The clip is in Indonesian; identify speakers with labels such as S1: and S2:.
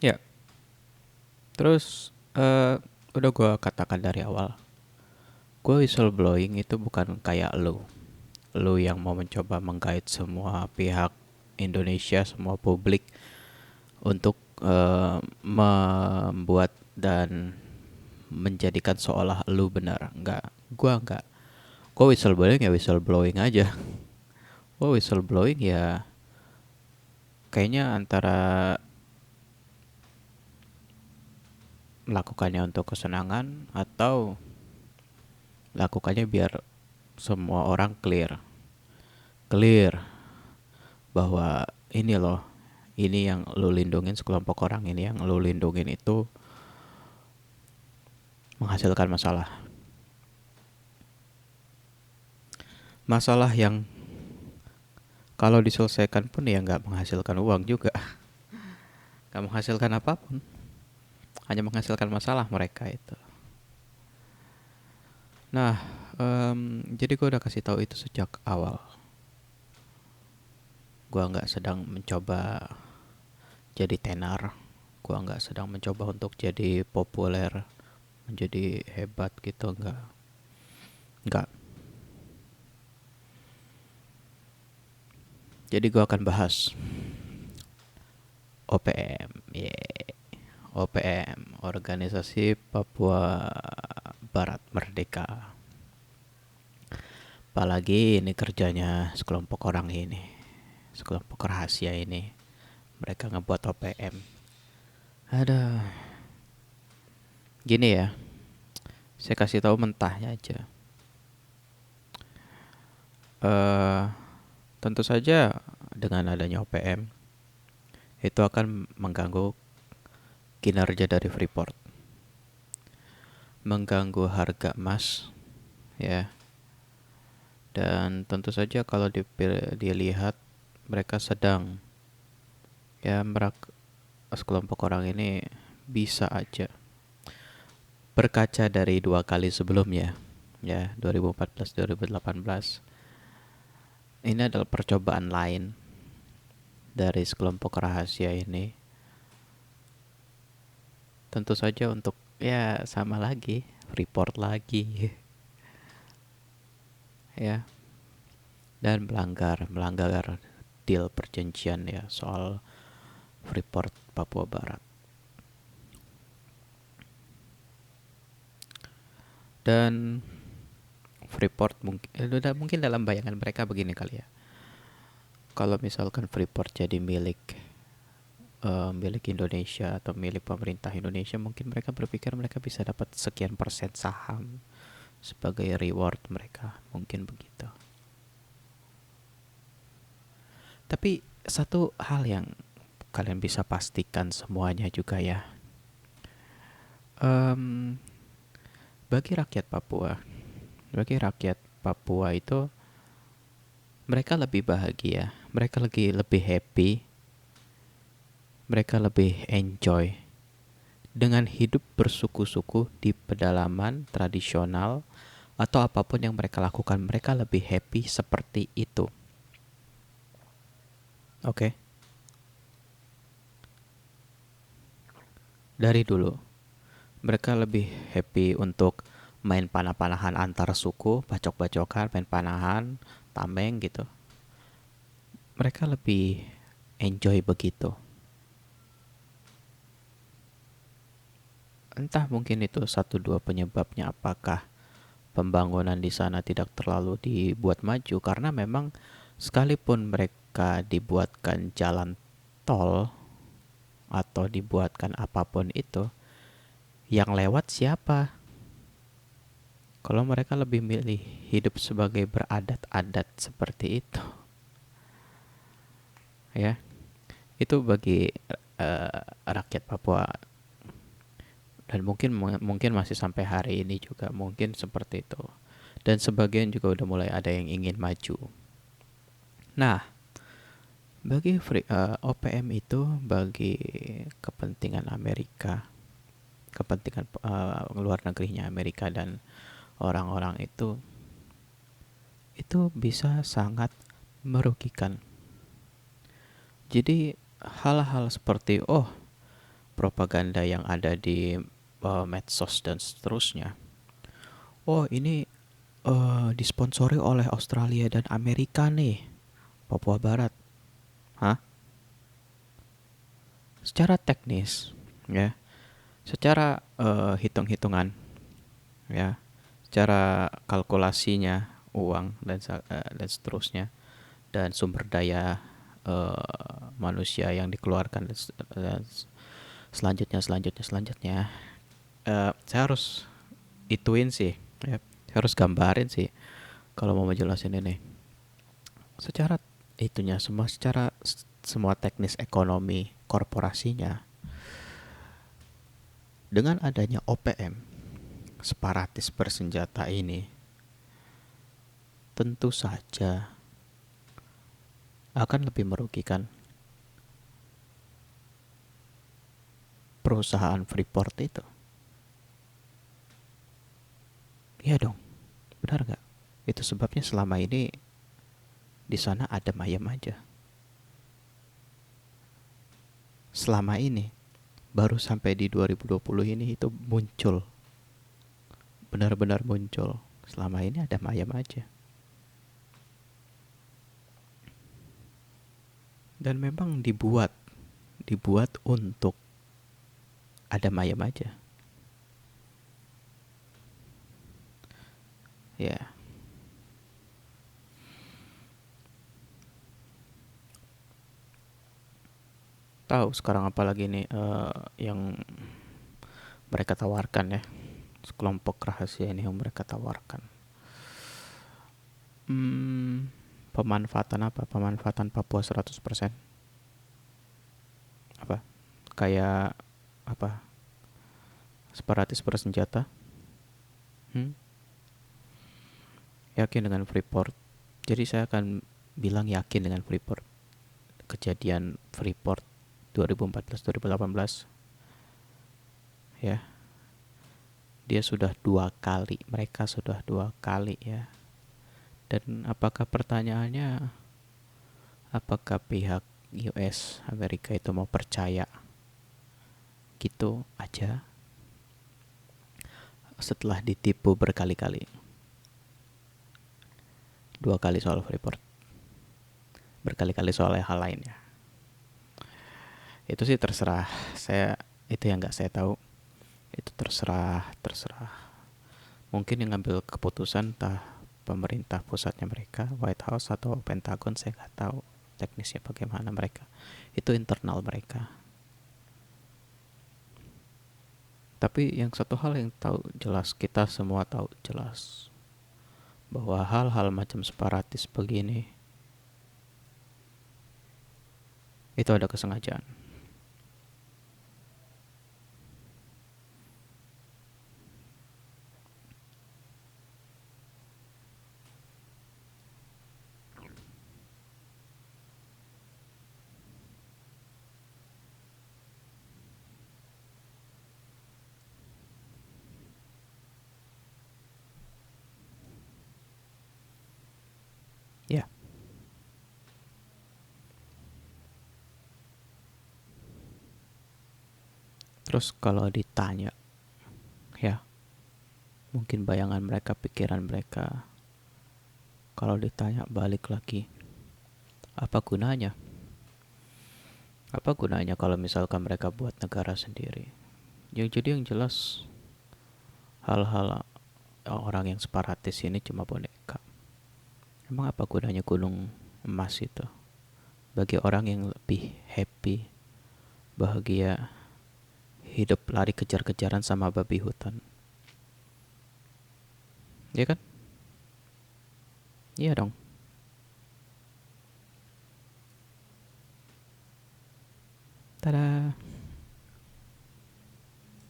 S1: Ya, terus udah gue katakan dari awal, gue whistleblowing itu bukan kayak lu yang mau mencoba menggait semua pihak Indonesia, semua publik untuk membuat dan menjadikan seolah lu benar. Enggak. Gue whistleblowing ya whistleblowing aja. Gue whistleblowing ya kayaknya antara melakukannya untuk kesenangan atau lakukannya biar semua orang clear bahwa ini loh, ini yang lu lindungin, sekelompok orang ini yang lu lindungin itu menghasilkan masalah yang kalau diselesaikan pun ya nggak menghasilkan uang juga, nggak menghasilkan apapun, hanya menghasilkan masalah mereka itu. Nah, jadi gue udah kasih tahu itu sejak awal. Gue nggak sedang mencoba jadi tenar, gue nggak sedang mencoba untuk jadi populer, menjadi hebat gitu, nggak. Jadi gue akan bahas OPM, OPM, Organisasi Papua Barat Merdeka. Apalagi ini kerjanya sekelompok orang ini, sekelompok rahasia ini. Mereka ngebuat OPM. Ada gini ya, saya kasih tahu mentahnya aja. eh Tentu saja dengan adanya OPM itu akan mengganggu kinerja dari Freeport, mengganggu harga emas, ya. Dan tentu saja kalau dilihat mereka sedang ya sekelompok orang ini bisa aja berkaca dari 2 kali sebelumnya, ya, 2014 2018. Ini adalah percobaan lain dari sekelompok rahasia ini, tentu saja untuk ya sama lagi, report lagi ya, dan melanggar deal perjanjian ya soal Freeport Papua Barat. Dan Freeport mungkin dalam bayangan mereka begini kali ya. Kalau misalkan Freeport jadi milik Indonesia atau milik pemerintah Indonesia, mungkin mereka berpikir mereka bisa dapat sekian persen saham sebagai reward mereka, mungkin begitu. Tapi satu hal yang kalian bisa pastikan semuanya juga ya, Em, bagi rakyat Papua itu mereka lebih bahagia, mereka lebih happy, mereka lebih enjoy dengan hidup bersuku-suku di pedalaman tradisional atau apapun yang mereka lakukan, mereka lebih happy seperti itu. Oke, dari dulu mereka lebih happy untuk main panah-panahan antar suku, bacok-bacokan, main panahan, tameng gitu. Mereka lebih enjoy begitu. Entah mungkin itu satu dua penyebabnya, apakah pembangunan di sana tidak terlalu dibuat maju karena memang sekalipun mereka dibuatkan jalan tol atau dibuatkan apapun itu, yang lewat siapa? Kalau mereka lebih milih hidup sebagai beradat-adat seperti itu, ya, itu bagi rakyat Papua dan mungkin masih sampai hari ini juga mungkin seperti itu. Dan sebagian juga udah mulai ada yang ingin maju. Nah, bagi OPM itu bagi kepentingan Amerika, kepentingan luar negerinya Amerika dan orang-orang itu bisa sangat merugikan. Jadi hal-hal seperti propaganda yang ada di medsos dan seterusnya. Oh, ini disponsori oleh Australia dan Amerika nih, Papua Barat. Hah? Secara teknis, ya, secara hitung-hitungan, ya, secara kalkulasinya uang dan seterusnya, dan sumber daya manusia yang dikeluarkan dan selanjutnya, saya harus ituin sih, ya, saya harus gambarin sih kalau mau menjelasin ini secara itunya semua, secara semua teknis ekonomi korporasinya. Dengan adanya OPM, separatis bersenjata ini, tentu saja akan lebih merugikan perusahaan Freeport itu. Iya dong, benar nggak? Itu sebabnya selama ini di sana adem ayem aja. Selama ini, baru sampai di 2020 ini itu muncul, benar-benar muncul. Selama ini adem ayem aja. Dan memang dibuat untuk adem ayem aja. Ya, tahu sekarang apalagi nih yang mereka tawarkan ya, sekelompok rahasia ini yang mereka tawarkan. Pemanfaatan apa? Pemanfaatan Papua 100%. Apa? Kayak apa? Separatis bersenjata? Hmm? Yakin dengan Freeport. Jadi saya akan bilang yakin dengan Freeport. Kejadian Freeport 2014-2018, ya, dia sudah 2 kali, mereka sudah 2 kali ya. Dan apakah pertanyaannya, apakah pihak US Amerika itu mau percaya gitu aja setelah ditipu berkali-kali? 2 kali soal Freeport, berkali-kali soal hal lainnya. Itu sih terserah saya, itu yang nggak saya tahu. Itu terserah mungkin yang ngambil keputusan entah pemerintah pusatnya mereka, White House atau Pentagon, saya nggak tahu teknisnya bagaimana mereka. Itu internal mereka. Tapi yang satu hal yang tahu jelas, kita semua tahu jelas, bahwa hal-hal macam separatis begini itu ada kesengajaan. Ya, terus kalau ditanya, ya, mungkin bayangan mereka, pikiran mereka, kalau ditanya balik lagi, apa gunanya? Apa gunanya kalau misalkan mereka buat negara sendiri? Jadi yang jelas, hal-hal orang yang separatis ini cuma boneka. Emang apa gunanya gunung emas itu bagi orang yang lebih happy, bahagia, hidup lari kejar-kejaran sama babi hutan? Iya kan? Iya dong. Tada.